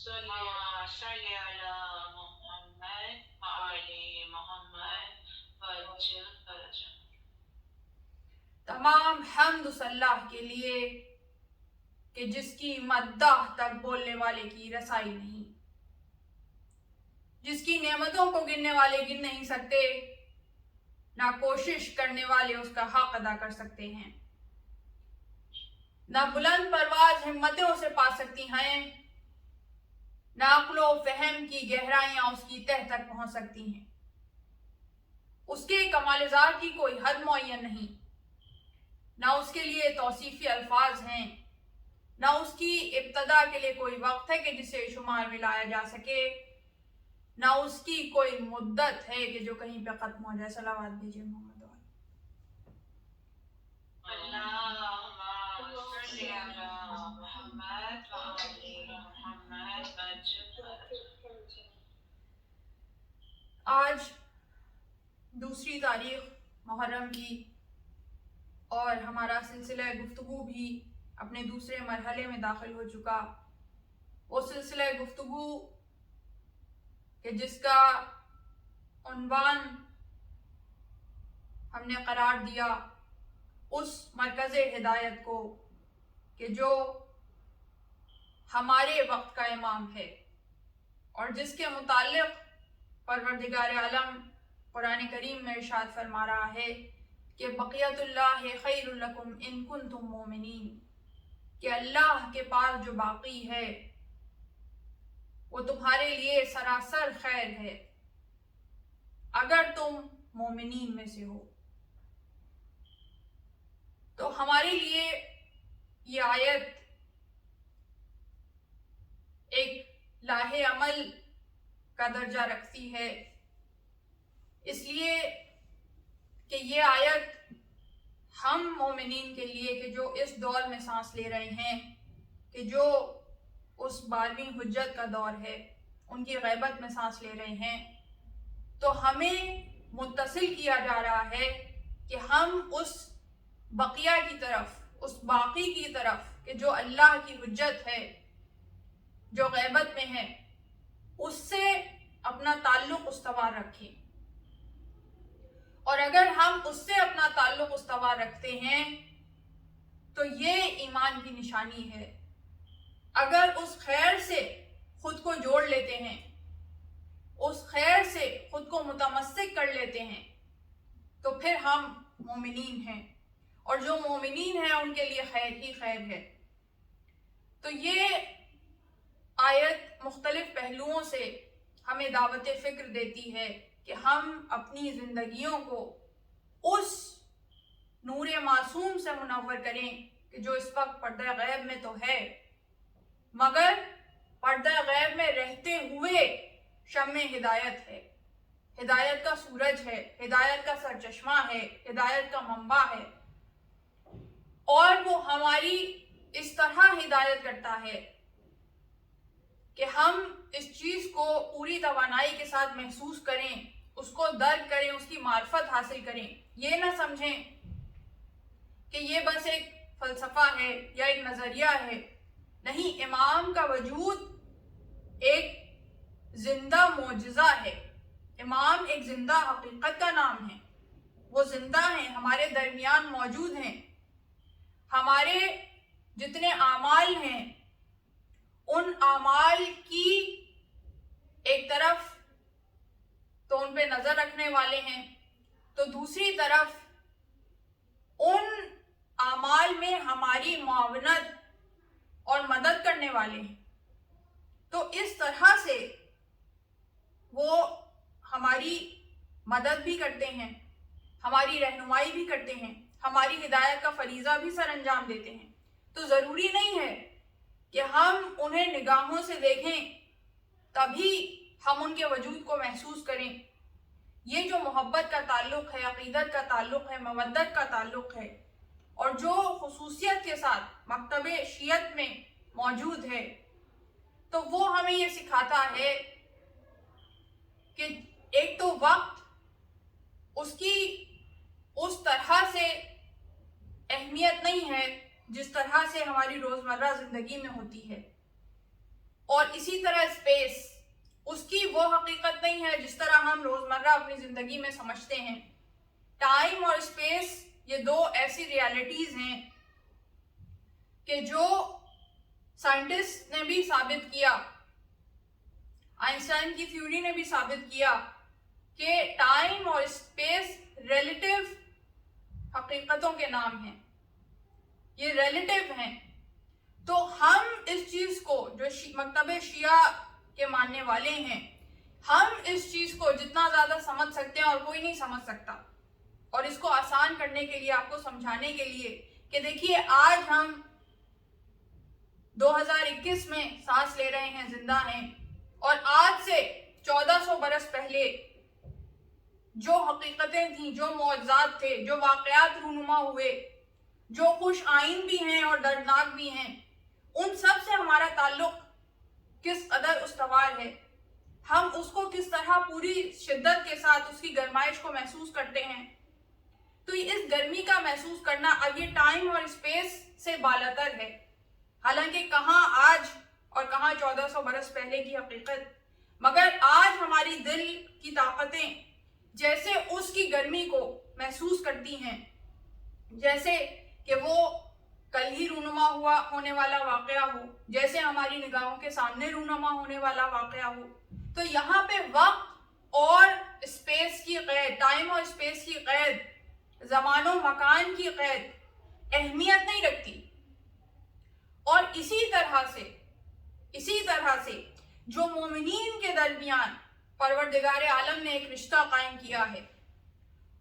صلی علی محمد وآل محمد وعجل فرجہ۔ تمام حمد اس اللہ کے لیے کہ جس کی مداح تک بولنے والے کی رسائی نہیں، جس کی نعمتوں کو گننے والے گن نہیں سکتے، نہ کوشش کرنے والے اس کا حق ادا کر سکتے ہیں، نہ بلند پرواز ہمتیں اسے پا سکتی ہیں، نہ عقل و فہم کی گہرائیاں اس کی تہ تک پہنچ سکتی ہیں۔ اس کے کمال ذات کی کوئی حد معین نہیں، نہ اس کے لیے توصیفی الفاظ ہیں، نہ اس کی ابتدا کے لیے کوئی وقت ہے کہ جسے شمار میں لایا جا سکے، نہ اس کی کوئی مدت ہے کہ جو کہیں پہ ختم ہو جائے۔ صلوات بھیجئے محمد۔ اللہم صلی علی محمد وآل محمد وعجل فرجہ۔ آج دوسری تاریخ محرم کی اور ہمارا سلسلہ گفتگو بھی اپنے دوسرے مرحلے میں داخل ہو چکا۔ وہ سلسلہ گفتگو کہ جس کا عنوان ہم نے قرار دیا اس مرکز ہدایت کو کہ جو ہمارے وقت کا امام ہے، اور جس کے متعلق پروردگار عالم قرآن کریم میں ارشاد فرما رہا ہے کہ بقیت اللہ خیر لکم ان کنتم مومنین، کہ اللہ کے پاس جو باقی ہے وہ تمہارے لیے سراسر خیر ہے اگر تم مومنین میں سے ہو۔ تو ہمارے لیے یہ آیت ایک لاہ عمل کا درجہ رکھتی ہے، اس لیے کہ یہ آیت ہم مومنین کے لیے کہ جو اس دور میں سانس لے رہے ہیں، کہ جو اس 12ویں حجت کا دور ہے، ان کی غیبت میں سانس لے رہے ہیں، تو ہمیں متصل کیا جا رہا ہے کہ ہم اس بقیہ کی طرف، اس باقی کی طرف کہ جو اللہ کی حجت ہے، جو غیبت میں ہے، اس سے اپنا تعلق استوار رکھیں۔ اور اگر ہم اس سے اپنا تعلق استوار رکھتے ہیں تو یہ ایمان کی نشانی ہے۔ اگر اس خیر سے خود کو جوڑ لیتے ہیں، اس خیر سے خود کو متمسک کر لیتے ہیں، تو پھر ہم مومنین ہیں، اور جو مومنین ہیں ان کے لیے خیر ہی خیر ہے۔ تو یہ آیت مختلف پہلوؤں سے ہمیں دعوت فکر دیتی ہے کہ ہم اپنی زندگیوں کو اس نور معصوم سے منور کریں کہ جو اس وقت پردہ غیب میں تو ہے، مگر پردہ غیب میں رہتے ہوئے شمع ہدایت ہے، ہدایت کا سورج ہے، ہدایت کا سرچشمہ ہے، ہدایت کا منبع ہے، اور وہ ہماری اس طرح ہدایت کرتا ہے کہ ہم اس چیز کو پوری توانائی کے ساتھ محسوس کریں، اس کو درک کریں، اس کی معرفت حاصل کریں، یہ نہ سمجھیں کہ یہ بس ایک فلسفہ ہے یا ایک نظریہ ہے۔ نہیں، امام کا وجود ایک زندہ معجزہ ہے، امام ایک زندہ حقیقت کا نام ہے، وہ زندہ ہیں، ہمارے درمیان موجود ہیں۔ ہمارے جتنے اعمال ہیں ان اعمال کی ایک طرف تو ان پہ نظر رکھنے والے ہیں، تو دوسری طرف ان اعمال میں ہماری معاونت اور مدد کرنے والے ہیں۔ تو اس طرح سے وہ ہماری مدد بھی کرتے ہیں، ہماری رہنمائی بھی کرتے ہیں، ہماری ہدایت کا فریضہ بھی سر انجام دیتے ہیں۔ تو ضروری نہیں ہے کہ ہم انہیں نگاہوں سے دیکھیں تبھی ہم ان کے وجود کو محسوس کریں۔ یہ جو محبت کا تعلق ہے، عقیدت کا تعلق ہے، مودت کا تعلق ہے، اور جو خصوصیت کے ساتھ مکتب شیعت میں موجود ہے، تو وہ ہمیں یہ سکھاتا ہے کہ ایک تو وقت اس کی اس طرح سے اہمیت نہیں ہے جس طرح سے ہماری روزمرہ زندگی میں ہوتی ہے۔ اور اسی طرح اسپیس، اس کی وہ حقیقت نہیں ہے جس طرح ہم روزمرہ اپنی زندگی میں سمجھتے ہیں۔ ٹائم اور اسپیس یہ دو ایسی ریالٹیز ہیں کہ جو سائنٹسٹ نے بھی ثابت کیا، آئنسٹائن کی تھیوری نے بھی ثابت کیا کہ ٹائم اور اسپیس ریلیٹیو حقیقتوں کے نام ہیں، یہ ریلیٹیو ہیں۔ تو ہم اس چیز کو، جو مکتب شیعہ کے ماننے والے ہیں، ہم اس چیز کو جتنا زیادہ سمجھ سکتے ہیں اور کوئی نہیں سمجھ سکتا، اور اس کو آسان کرنے کے لیے، آپ کو سمجھانے کے لیے کہ دیکھیے آج ہم 2021 میں سانس لے رہے ہیں، زندہ ہیں، اور آج سے 1400 برس پہلے جو حقیقتیں تھیں، جو معجزات تھے، جو واقعات رونما ہوئے، جو خوش آئین بھی ہیں اور دردناک بھی ہیں، ان سب سے ہمارا تعلق کس قدر استوار ہے، ہم اس کو کس طرح پوری شدت کے ساتھ اس کی گرمائش کو محسوس کرتے ہیں۔ تو اس گرمی کا محسوس کرنا اب یہ ٹائم اور اسپیس سے بالاتر ہے، حالانکہ کہاں آج اور کہاں 1400 برس پہلے کی حقیقت، مگر آج ہماری دل کی طاقتیں جیسے اس کی گرمی کو محسوس کرتی ہیں، جیسے کہ وہ کل ہی رونما ہونے والا واقعہ ہو، جیسے ہماری نگاہوں کے سامنے رونما ہونے والا واقعہ ہو۔ تو یہاں پہ وقت اور اسپیس کی قید، ٹائم اور اسپیس کی قید، زمان و مکان کی قید اہمیت نہیں رکھتی۔ اور اسی طرح سے جو مومنین کے درمیان پروردگار عالم نے ایک رشتہ قائم کیا ہے،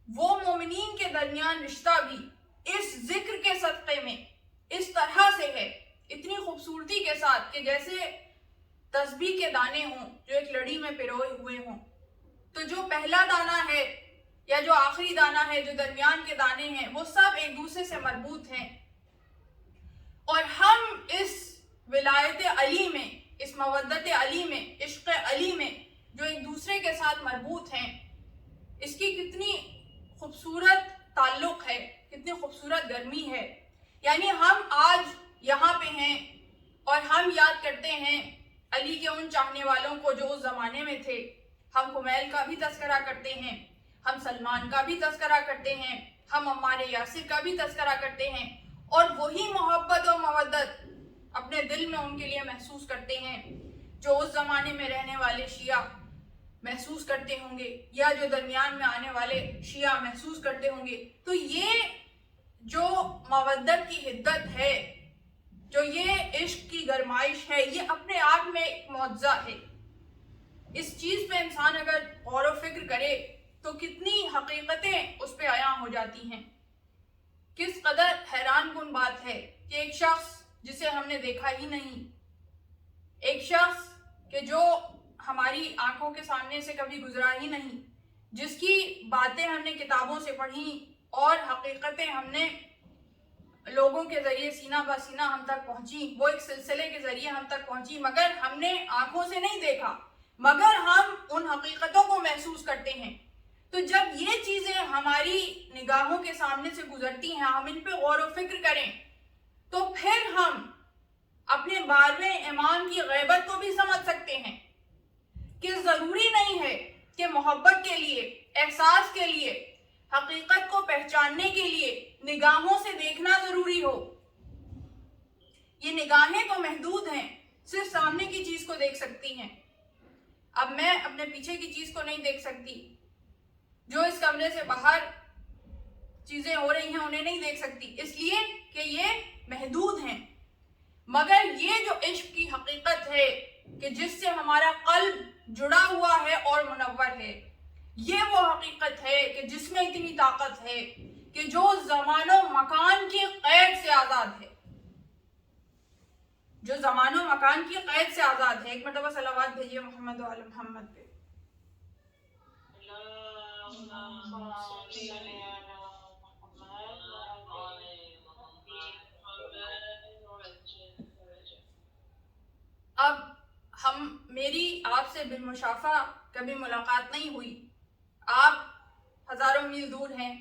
وہ مومنین کے درمیان رشتہ بھی اس ذکر کے صدقے میں اس طرح سے ہے، اتنی خوبصورتی کے ساتھ کہ جیسے تسبیح کے دانے ہوں جو ایک لڑی میں پروئے ہوئے ہوں۔ تو جو پہلا دانہ ہے یا جو آخری دانہ ہے، جو درمیان کے دانے ہیں، وہ سب ایک دوسرے سے مربوط ہیں، اور ہم اس ولایت علی میں، اس مودت علی میں، عشق علی میں جو ایک دوسرے کے ساتھ مربوط ہیں، اس کی کتنی خوبصورت تعلق ہے، کتنی خوبصورت گرمی ہے۔ یعنی ہم آج یہاں پہ ہیں اور ہم یاد کرتے ہیں علی کے ان چاہنے والوں کو جو اس زمانے میں تھے، ہم کمیل کا بھی تذکرہ کرتے ہیں، ہم سلمان کا بھی تذکرہ کرتے ہیں، ہم عمار یاسر کا بھی تذکرہ کرتے ہیں، اور وہی محبت اور مودت اپنے دل میں ان کے لیے محسوس کرتے ہیں جو اس زمانے میں رہنے والے شیعہ محسوس کرتے ہوں گے، یا جو درمیان میں آنے والے شیعہ محسوس کرتے ہوں گے۔ تو یہ جو مودت کی حدت ہے، جو یہ عشق کی گرمائش ہے، یہ اپنے آپ میں ایک معجزہ ہے۔ اس چیز پہ انسان اگر غور و فکر کرے تو کتنی حقیقتیں اس پہ عیاں ہو جاتی ہیں۔ کس قدر حیران کن بات ہے کہ ایک شخص جسے ہم نے دیکھا ہی نہیں، ایک شخص کہ جو ہماری آنکھوں کے سامنے سے کبھی گزرا ہی نہیں، جس کی باتیں ہم نے کتابوں سے پڑھی اور حقیقتیں ہم نے لوگوں کے ذریعے سینہ بہ سینہ ہم تک پہنچی، وہ ایک سلسلے کے ذریعے ہم تک پہنچی، مگر ہم نے آنکھوں سے نہیں دیکھا، مگر ہم ان حقیقتوں کو محسوس کرتے ہیں۔ تو جب یہ چیزیں ہماری نگاہوں کے سامنے سے گزرتی ہیں، ہم ان پہ غور و فکر کریں، تو پھر ہم اپنے 12ویں امام کی غیبت کو بھی سمجھ سکتے ہیں کہ ضروری نہیں ہے کہ محبت کے لیے، احساس کے لیے، حقیقت کو پہچاننے کے لیے نگاہوں سے دیکھنا ضروری ہو۔ یہ نگاہیں تو محدود ہیں، صرف سامنے کی چیز کو دیکھ سکتی ہیں۔ اب میں اپنے پیچھے کی چیز کو نہیں دیکھ سکتی، جو اس کمرے سے باہر چیزیں ہو رہی ہیں انہیں نہیں دیکھ سکتی، اس لیے کہ یہ محدود ہیں۔ مگر یہ جو عشق کی حقیقت ہے کہ جس سے ہمارا قلب جڑا ہوا ہے اور منور ہے، یہ وہ حقیقت ہے کہ جس میں اتنی طاقت ہے کہ جو زمان و مکان کی قید سے آزاد ہے، جو زمان و مکان کی قید سے آزاد ہے۔ ایک مرتبہ صلوات بھیجیے محمد و آل محمد پہ۔ اب میری آپ سے بالمشافہ کبھی ملاقات نہیں ہوئی، آپ ہزاروں میل دور ہیں،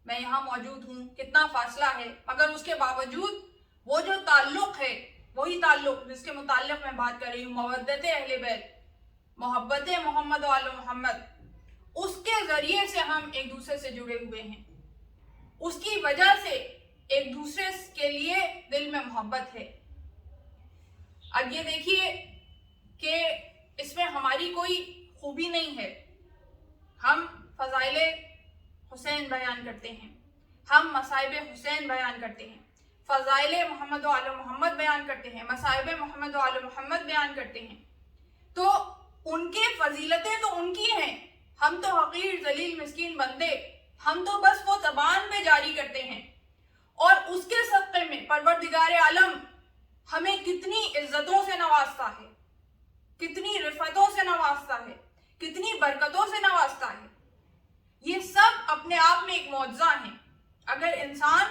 میں یہاں موجود ہوں، کتنا فاصلہ ہے، مگر اس کے باوجود وہ جو تعلق ہے وہی تعلق جس کے متعلق میں بات کر رہی ہوں، مودت اہل بیت، محبت محمد و آل محمد، اس کے ذریعے سے ہم ایک دوسرے سے جڑے ہوئے ہیں، اس کی وجہ سے ایک دوسرے کے لیے دل میں محبت ہے۔ اب یہ دیکھیے کہ اس میں ہماری کوئی خوبی نہیں ہے، ہم فضائل حسین بیان کرتے ہیں، ہم مصائب حسین بیان کرتے ہیں، فضائل محمد و آل محمد بیان کرتے ہیں، مصائب محمد و آل محمد بیان کرتے ہیں، تو ان کی فضیلتیں تو ان کی ہیں، ہم تو حقیر ذلیل مسکین بندے، ہم تو بس وہ زبان پہ جاری کرتے ہیں، اور اس کے صدقے میں پروردگار عالم ہمیں کتنی عزتوں سے نوازتا ہے، کتنی رفتوں سے نوازتا ہے، کتنی برکتوں سے نوازتا ہے۔ یہ سب اپنے آپ میں ایک معجزہ ہیں۔ اگر انسان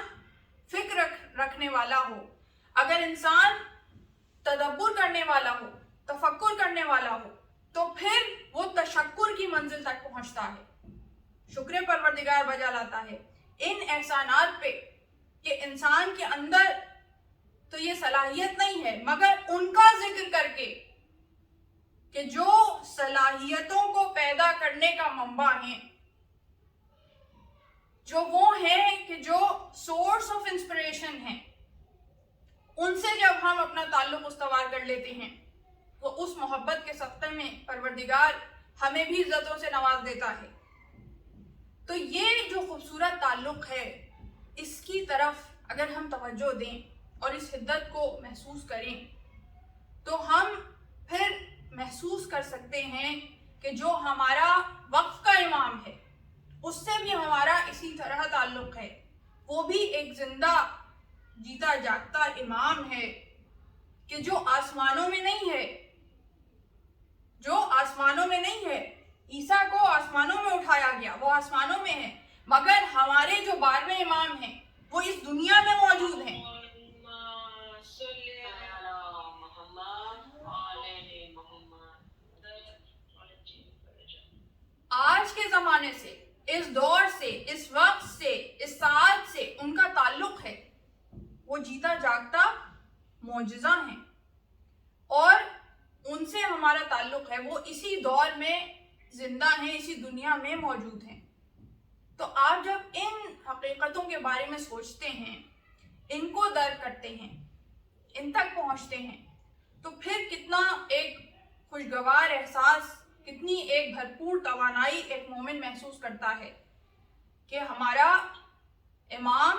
فکر رکھنے والا ہو، اگر انسان تدبر کرنے والا ہو، تفکر کرنے والا ہو، تو پھر وہ تشکر کی منزل تک پہنچتا ہے، شکر پروردگار بجا لاتا ہے ان احسانات پہ کہ انسان کے اندر تو یہ صلاحیت نہیں ہے، مگر ان کا ذکر کر کے کہ جو صلاحیتوں کو پیدا کرنے کا منبع ہیں، جو وہ ہیں کہ جو سورس آف انسپریشن ہیں، ان سے جب ہم اپنا تعلق استوار کر لیتے ہیں تو اس محبت کے صدقے میں پروردگار ہمیں بھی عزتوں سے نواز دیتا ہے۔ تو یہ جو خوبصورت تعلق ہے، اس کی طرف اگر ہم توجہ دیں اور اس حدت کو محسوس کریں تو ہم پھر محسوس کر سکتے ہیں کہ جو ہمارا وقت کا امام ہے اس سے بھی ہمارا اسی طرح تعلق ہے، وہ بھی ایک زندہ جیتا جاگتا امام ہے کہ جو آسمانوں میں نہیں ہے، جو آسمانوں میں نہیں ہے۔ عیسیٰ کو آسمانوں میں اٹھایا گیا، وہ آسمانوں میں ہے، مگر ہمارے جو 12ویں امام ہیں وہ اس دنیا میں موجود ہیں۔ آج کے زمانے سے، اس دور سے، اس وقت سے، اس ساعت سے ان کا تعلق ہے، وہ جیتا جاگتا معجزہ ہیں، اور ان سے ہمارا تعلق ہے، وہ اسی دور میں زندہ ہیں، اسی دنیا میں موجود ہیں۔ تو آپ جب ان حقیقتوں کے بارے میں سوچتے ہیں، ان کو درک کرتے ہیں، ان تک پہنچتے ہیں، تو پھر کتنا ایک خوشگوار احساس، کتنی ایک بھرپور توانائی ایک مومن محسوس کرتا ہے کہ ہمارا امام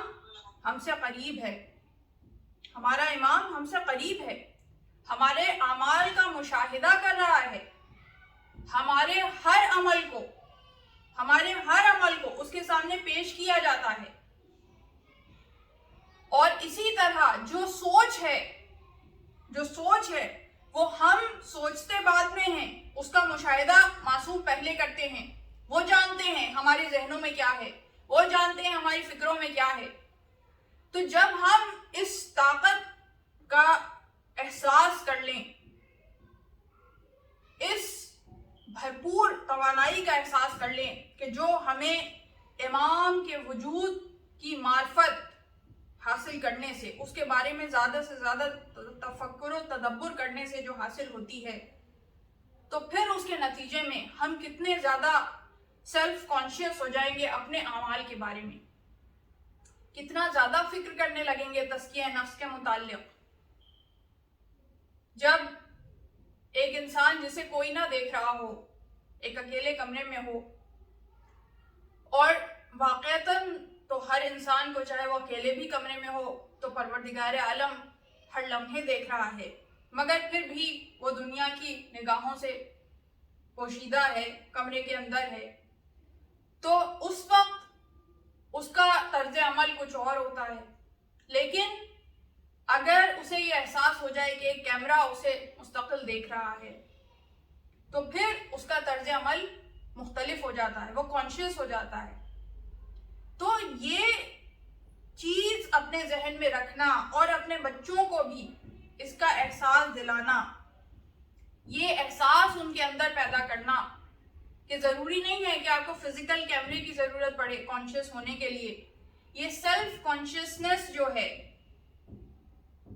ہم سے قریب ہے، ہمارا امام ہم سے قریب ہے، ہمارے اعمال کا مشاہدہ کر رہا ہے، ہمارے ہر عمل کو اس کے سامنے پیش کیا جاتا ہے، اور اسی طرح جو سوچ ہے وہ ہم سوچتے بعد میں ہیں، اس کا مشاہدہ معصوم پہلے کرتے ہیں، وہ جانتے ہیں ہمارے ذہنوں میں کیا ہے، وہ جانتے ہیں ہماری فکروں میں کیا ہے۔ تو جب ہم اس طاقت کا احساس کر لیں، اس بھرپور توانائی کا احساس کر لیں کہ جو ہمیں امام کے وجود کی معرفت حاصل کرنے سے، اس کے بارے میں زیادہ سے زیادہ تفکر و تدبر کرنے سے جو حاصل ہوتی ہے، تو پھر اس کے نتیجے میں ہم کتنے زیادہ سیلف کانشیس ہو جائیں گے اپنے اعمال کے بارے میں، کتنا زیادہ فکر کرنے لگیں گے تزکیہ نفس کے متعلق۔ جب ایک انسان جسے کوئی نہ دیکھ رہا ہو، ایک اکیلے کمرے میں ہو، اور واقعتاً تو ہر انسان کو، چاہے وہ اکیلے بھی کمرے میں ہو، تو پروردگار عالم ہر لمحے دیکھ رہا ہے، مگر پھر بھی وہ دنیا کی نگاہوں سے پوشیدہ ہے، کمرے کے اندر ہے، تو اس وقت اس کا طرز عمل کچھ اور ہوتا ہے۔ لیکن اگر اسے یہ احساس ہو جائے کہ ایک کیمرہ اسے مستقل دیکھ رہا ہے، تو پھر اس کا طرز عمل مختلف ہو جاتا ہے، وہ کانشیس ہو جاتا ہے۔ تو یہ چیز اپنے ذہن میں رکھنا اور اپنے بچوں کو بھی اس کا احساس دلانا، یہ احساس ان کے اندر پیدا کرنا کہ ضروری نہیں ہے کہ آپ کو فزیکل کیمرے کی ضرورت پڑے کانشیس ہونے کے لیے۔ یہ سیلف کانشیسنس جو ہے،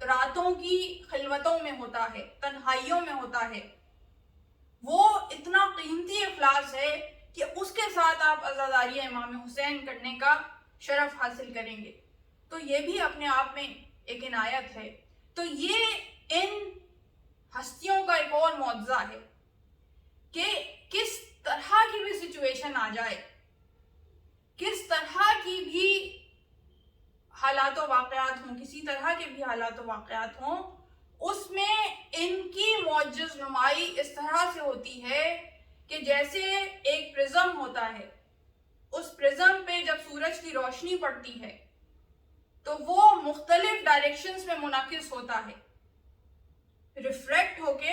راتوں کی خلوتوں میں ہوتا ہے، تنہائیوں میں ہوتا ہے، وہ اتنا قیمتی اخلاص ہے کہ اس کے ساتھ آپ عزاداری امام حسین کرنے کا شرف حاصل کریں گے، تو یہ بھی اپنے آپ میں ایک عنایت ہے۔ تو یہ ان ہستیوں کا ایک اور معجزہ ہے کہ کس طرح کی بھی سچویشن آ جائے، کس طرح کی بھی حالات و واقعات ہوں، کسی طرح کے بھی حالات و واقعات ہوں، اس میں ان کی معجز نمائی اس طرح سے ہوتی ہے کہ جیسے ایک پرزم ہوتا ہے، اس پرزم پہ جب سورج کی روشنی پڑتی ہے تو وہ مختلف ڈائریکشنز میں منعکس ہوتا ہے، ریفریکٹ ہو کے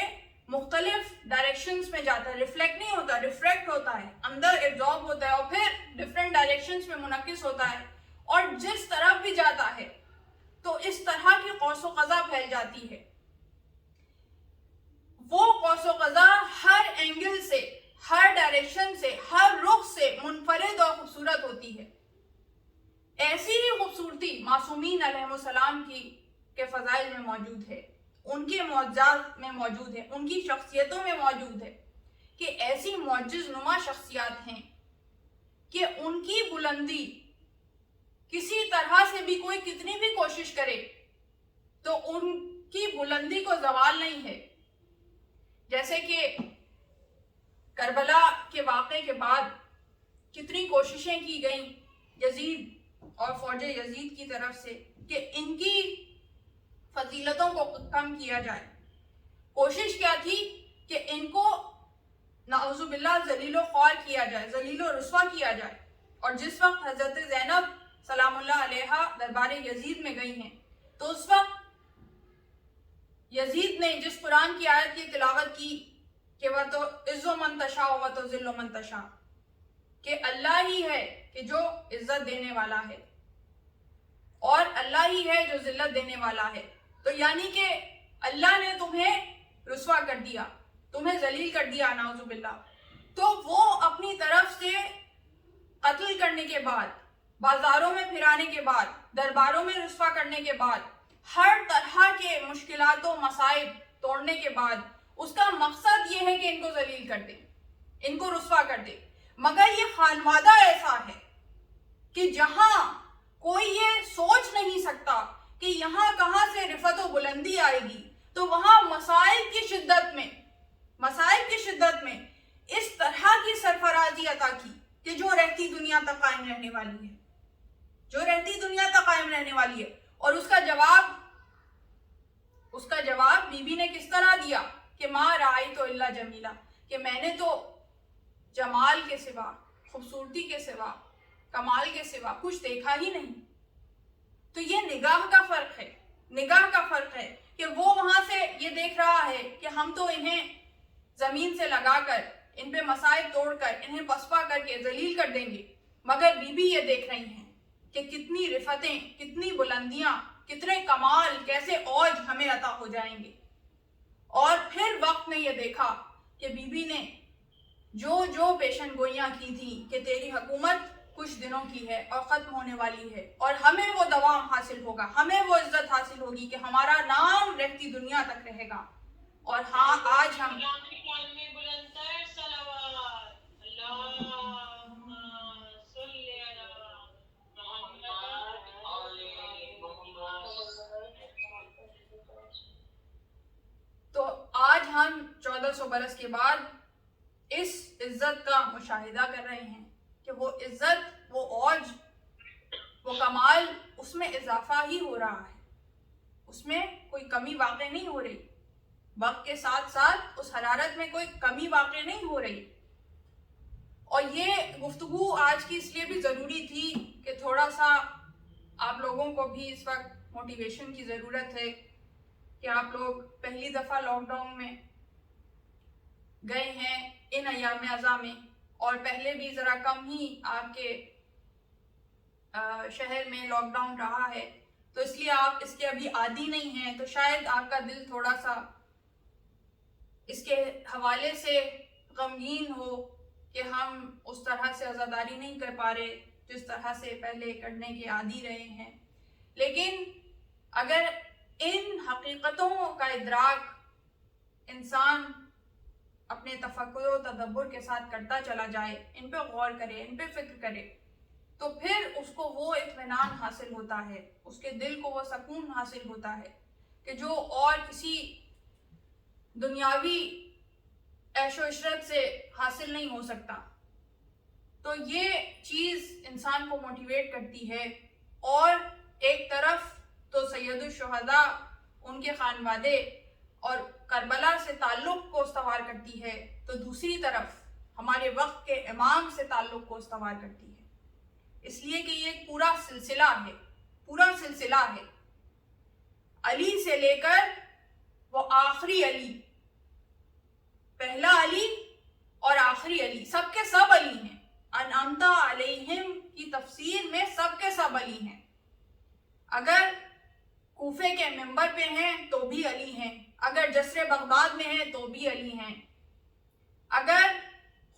مختلف ڈائریکشنز میں جاتا ہے، ریفلیکٹ نہیں ہوتا، ریفریکٹ ہوتا ہے، اندر ایبزارب ہوتا ہے اور پھر ڈفرینٹ ڈائریکشنز میں منعکس ہوتا ہے، اور جس طرف بھی جاتا ہے تو اس طرح کی قوس و قزح پھیل جاتی ہے۔ وہ قوس و قزح ہر اینگل سے، ہر ڈائریکشن سے، ہر رخ سے منفرد اور خوبصورت ہوتی ہے۔ ایسی ہی خوبصورتی معصومین علیہ السلام کی کے فضائل میں موجود ہے، ان کے معجزات میں موجود ہے، ان کی شخصیتوں میں موجود ہے کہ ایسی معجز نما شخصیات ہیں کہ ان کی بلندی کسی طرح سے بھی کوئی کتنی بھی کوشش کرے تو ان کی بلندی کو زوال نہیں ہے۔ جیسے کہ کربلا کے واقعے کے بعد کتنی کوششیں کی گئیں یزید اور فوج یزید کی طرف سے کہ ان کی فضیلتوں کو کم کیا جائے۔ کوشش کیا تھی کہ ان کو نعوذ باللہ ذلیل و خوار کیا جائے، ذلیل و رسوا کیا جائے۔ اور جس وقت حضرت زینب سلام اللہ علیہا دربار یزید میں گئی ہیں تو اس وقت یزید نے جس قرآن کی آیت کی تلاوت کی کہ وہ تو عز و من تشاء و تو ذل و من تشاء، کہ اللہ ہی ہے کہ جو عزت دینے والا ہے اور اللہ ہی ہے جو ذلت دینے والا ہے، تو یعنی کہ اللہ نے تمہیں رسوا کر دیا، تمہیں ذلیل کر دیا نعوذ باللہ، تو وہ اپنی طرف سے قتل کرنے کے بعد، بازاروں میں پھرانے کے بعد، درباروں میں رسوا کرنے کے بعد، ہر طرح کے مشکلات و مصائب توڑنے کے بعد اس کا مقصد یہ ہے کہ ان کو ذلیل کر دے، ان کو رسوا کر دے۔ مگر یہ خانوادہ ایسا ہے کہ جہاں کوئی یہ سوچ نہیں سکتا کہ یہاں کہاں سے رفعت و بلندی آئے گی، تو وہاں مسائل کی شدت میں اس طرح کی سرفرازی عطا کی کہ جو رہتی دنیا تک قائم رہنے والی ہے، جو رہتی دنیا تک قائم رہنے والی ہے۔ اور اس کا جواب بی بی نے کس طرح دیا کہ ما رأیت الا جمیلا، کہ میں نے تو جمال کے سوا، خوبصورتی کے سوا، کمال کے سوا کچھ دیکھا ہی نہیں۔ تو یہ نگاہ کا فرق ہے کہ وہ وہاں سے یہ دیکھ رہا ہے کہ ہم تو انہیں زمین سے لگا کر، ان پہ مصائب توڑ کر، انہیں پسپا کر کے ذلیل کر دیں گے، مگر بی بی یہ دیکھ رہی ہیں کہ کتنی رفتیں، کتنی بلندیاں، کتنے کمال، کیسے اوج ہمیں عطا ہو جائیں گے۔ اور پھر وقت نے یہ دیکھا کہ بی بی نے جو پیشن گوئیاں کی تھیں کہ تیری حکومت کچھ دنوں کی ہے اور ختم ہونے والی ہے، اور ہمیں وہ دوام حاصل ہوگا، ہمیں وہ عزت حاصل ہوگی کہ ہمارا نام رہتی دنیا تک رہے گا۔ اور ہاں، آج ہم تو آج ہم 1400 برس کے بعد اس عزت کا مشاہدہ کر رہے ہیں کہ وہ عزت، وہ اوج، وہ کمال، اس میں اضافہ ہی ہو رہا ہے، اس میں کوئی کمی واقع نہیں ہو رہی، وقت کے ساتھ ساتھ اس حرارت میں کوئی کمی واقع نہیں ہو رہی۔ اور یہ گفتگو آج کی اس لیے بھی ضروری تھی کہ تھوڑا سا آپ لوگوں کو بھی اس وقت موٹیویشن کی ضرورت ہے کہ آپ لوگ پہلی دفعہ لاک ڈاؤن میں گئے ہیں ان ایام اعزاں میں، اور پہلے بھی ذرا کم ہی آپ کے شہر میں لاک ڈاؤن رہا ہے، تو اس لیے آپ اس کے ابھی عادی نہیں ہیں، تو شاید آپ کا دل تھوڑا سا اس کے حوالے سے غمگین ہو کہ ہم اس طرح سے عزاداری نہیں کر پا رہے جس طرح سے پہلے کرنے کے عادی رہے ہیں۔ لیکن اگر ان حقیقتوں کا ادراک انسان اپنے تفکر و تدبر کے ساتھ کرتا چلا جائے، ان پہ غور کرے، ان پہ فکر کرے، تو پھر اس کو وہ اطمینان حاصل ہوتا ہے، اس کے دل کو وہ سکون حاصل ہوتا ہے کہ جو اور کسی دنیاوی عیش و عشرت سے حاصل نہیں ہو سکتا۔ تو یہ چیز انسان کو موٹیویٹ کرتی ہے، اور ایک طرف تو سید الشہداء، ان کے خانوادے اور کربلا سے تعلق کو استوار کرتی ہے، تو دوسری طرف ہمارے وقت کے امام سے تعلق کو استوار کرتی ہے، اس لیے کہ یہ ایک پورا سلسلہ ہے، علی سے لے کر وہ آخری علی، پہلا علی اور آخری علی، سب کے سب علی ہیں۔ انعمت علیہم کی تفسیر میں سب کے سب علی ہیں، اگر کوفے کے منبر پہ ہیں تو بھی علی ہیں، اگر جسر بغداد میں ہیں تو بھی علی ہیں، اگر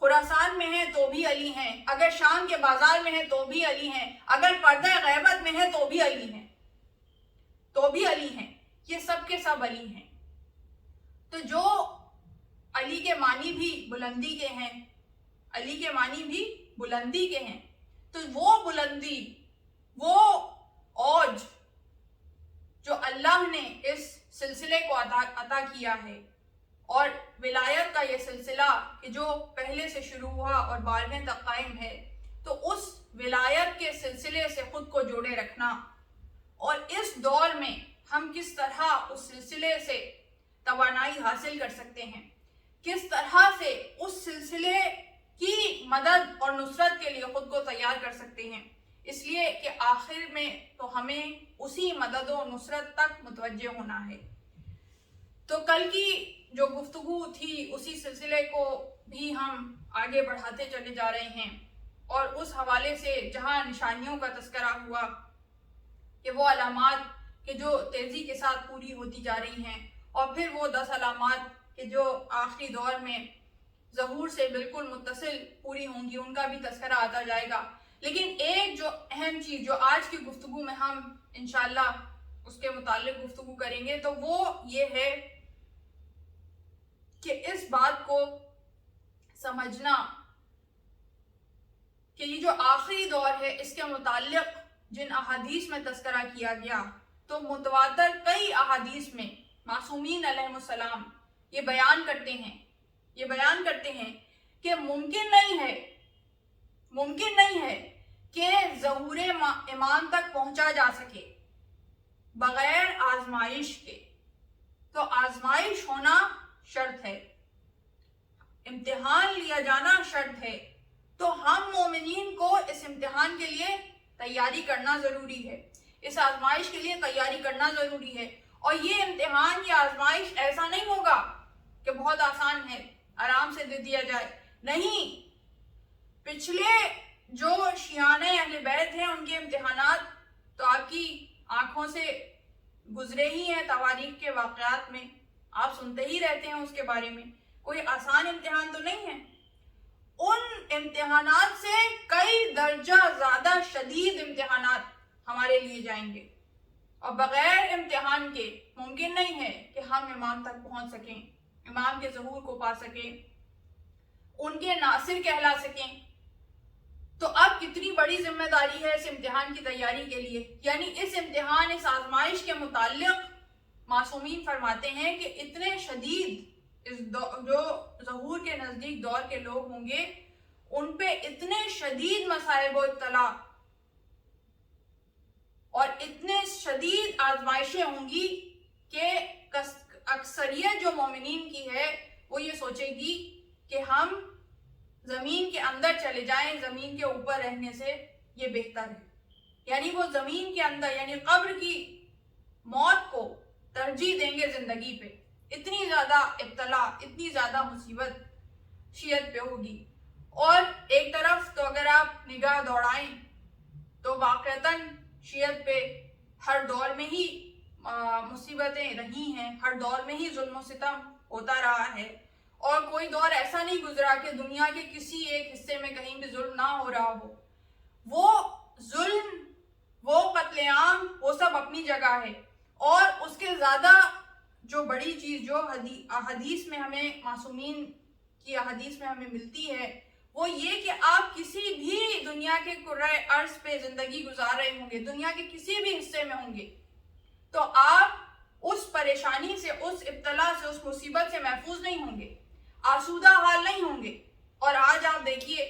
خراسان میں ہیں تو بھی علی ہیں، اگر شام کے بازار میں ہیں تو بھی علی ہیں، اگر پردہ غیبت میں ہیں تو بھی علی ہیں، یہ سب کے سب علی ہیں۔ تو جو علی کے معنی بھی بلندی کے ہیں، تو وہ بلندی، وہ اوج جو اللہ نے اس سلسلے کو عطا کیا ہے، اور ولایت کا یہ سلسلہ کہ جو پہلے سے شروع ہوا اور 12ویں تک قائم ہے، تو اس ولایت کے سلسلے سے خود کو جوڑے رکھنا، اور اس دور میں ہم کس طرح اس سلسلے سے توانائی حاصل کر سکتے ہیں، کس طرح سے اس سلسلے کی مدد اور نصرت کے لیے خود کو تیار کر سکتے ہیں، اس لیے کہ آخر میں تو ہمیں اسی مدد و نصرت تک متوجہ ہونا ہے۔ تو کل کی جو گفتگو تھی اسی سلسلے کو بھی ہم آگے بڑھاتے چلے جا رہے ہیں، اور اس حوالے سے جہاں نشانیوں کا تذکرہ ہوا کہ وہ علامات کہ جو تیزی کے ساتھ پوری ہوتی جا رہی ہیں، اور پھر وہ 10 علامات کہ جو آخری دور میں ظہور سے بالکل متصل پوری ہوں گی، ان کا بھی تذکرہ آتا جائے گا۔ لیکن ایک جو اہم چیز جو آج کی گفتگو میں ہم انشاءاللہ اس کے متعلق گفتگو کریں گے، تو وہ یہ ہے کہ اس بات کو سمجھنا کہ یہ جو آخری دور ہے، اس کے متعلق جن احادیث میں تذکرہ کیا گیا، تو متواتر کئی احادیث میں معصومین علیہ السلام یہ بیان کرتے ہیں کہ ممکن نہیں ہے کہ ظہور امام تک پہنچا جا سکے بغیر آزمائش کے۔ تو آزمائش ہونا شرط ہے، امتحان لیا جانا شرط ہے، تو ہم مومنین کو اس امتحان کے لیے تیاری کرنا ضروری ہے، اس آزمائش کے لیے تیاری کرنا ضروری ہے۔ اور یہ امتحان، یہ آزمائش ایسا نہیں ہوگا کہ بہت آسان ہے، آرام سے دے دیا جائے، نہیں۔ پچھلے جو شیعان اہل بیت ہیں، ان کے امتحانات تو آپ کی آنکھوں سے گزرے ہی ہیں، تواریخ کے واقعات میں آپ سنتے ہی رہتے ہیں اس کے بارے میں، کوئی آسان امتحان تو نہیں ہے۔ ان امتحانات سے کئی درجہ زیادہ شدید امتحانات ہمارے لیے جائیں گے، اور بغیر امتحان کے ممکن نہیں ہے کہ ہم امام تک پہنچ سکیں، امام کے ظہور کو پا سکیں، ان کے ناصر کہلا سکیں۔ تو اب کتنی بڑی ذمہ داری ہے اس امتحان کی تیاری کے لیے، یعنی اس امتحان، اس آزمائش کے متعلق معصومین فرماتے ہیں کہ اتنے شدید جو ظہور کے نزدیک دور کے لوگ ہوں گے، ان پہ اتنے شدید مصائب و ابتلا اور اتنے شدید آزمائشیں ہوں گی کہ اکثریت جو مومنین کی ہے وہ یہ سوچے گی کہ ہم زمین کے اندر چلے جائیں، زمین کے اوپر رہنے سے یہ بہتر ہے، یعنی وہ زمین کے اندر، یعنی قبر کی موت کو ترجیح دیں گے زندگی پہ۔ اتنی زیادہ ابتلا، اتنی زیادہ مصیبت شیعت پہ ہوگی۔ اور ایک طرف تو اگر آپ نگاہ دوڑائیں تو واقعتاً شیعت پہ ہر دور میں ہی مصیبتیں رہی ہیں، ہر دور میں ہی ظلم و ستم ہوتا رہا ہے، اور کوئی دور ایسا نہیں گزرا کہ دنیا کے کسی ایک حصے میں کہیں بھی ظلم نہ ہو رہا ہو۔ وہ ظلم، وہ قتل عام، وہ سب اپنی جگہ ہے، اور اس کے زیادہ جو بڑی چیز جو حدیث میں ہمیں معصومین کی احادیث میں ہمیں ملتی ہے وہ یہ کہ آپ کسی بھی دنیا کے کرۂ ارض پہ زندگی گزار رہے ہوں گے، دنیا کے کسی بھی حصے میں ہوں گے، تو آپ اس پریشانی سے، اس ابتلا سے، اس مصیبت سے محفوظ نہیں ہوں گے، آسودہ حال نہیں ہوں گے۔ اور آج آپ دیکھیے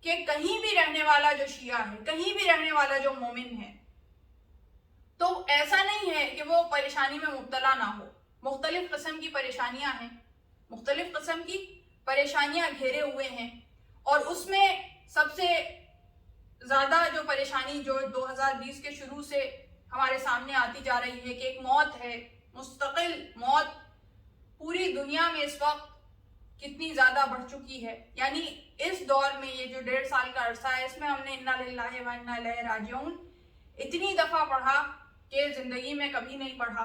کہ کہیں بھی رہنے والا جو شیعہ ہے، کہیں بھی رہنے والا جو مومن ہے، تو ایسا نہیں ہے کہ وہ پریشانی میں مبتلا نہ ہو۔ مختلف قسم کی پریشانیاں ہیں، مختلف قسم کی پریشانیاں گھیرے ہوئے ہیں، اور اس میں سب سے زیادہ جو پریشانی جو 2020 کے شروع سے ہمارے سامنے آتی جا رہی ہے کہ ایک موت ہے، مستقل موت پوری دنیا میں اس وقت کتنی زیادہ بڑھ چکی ہے۔ یعنی اس دور میں یہ جو 1.5 سال کا عرصہ ہے، اس میں ہم نے انا للہ و انا الیہ راجعون اتنی دفعہ پڑھا کہ زندگی میں کبھی نہیں پڑھا۔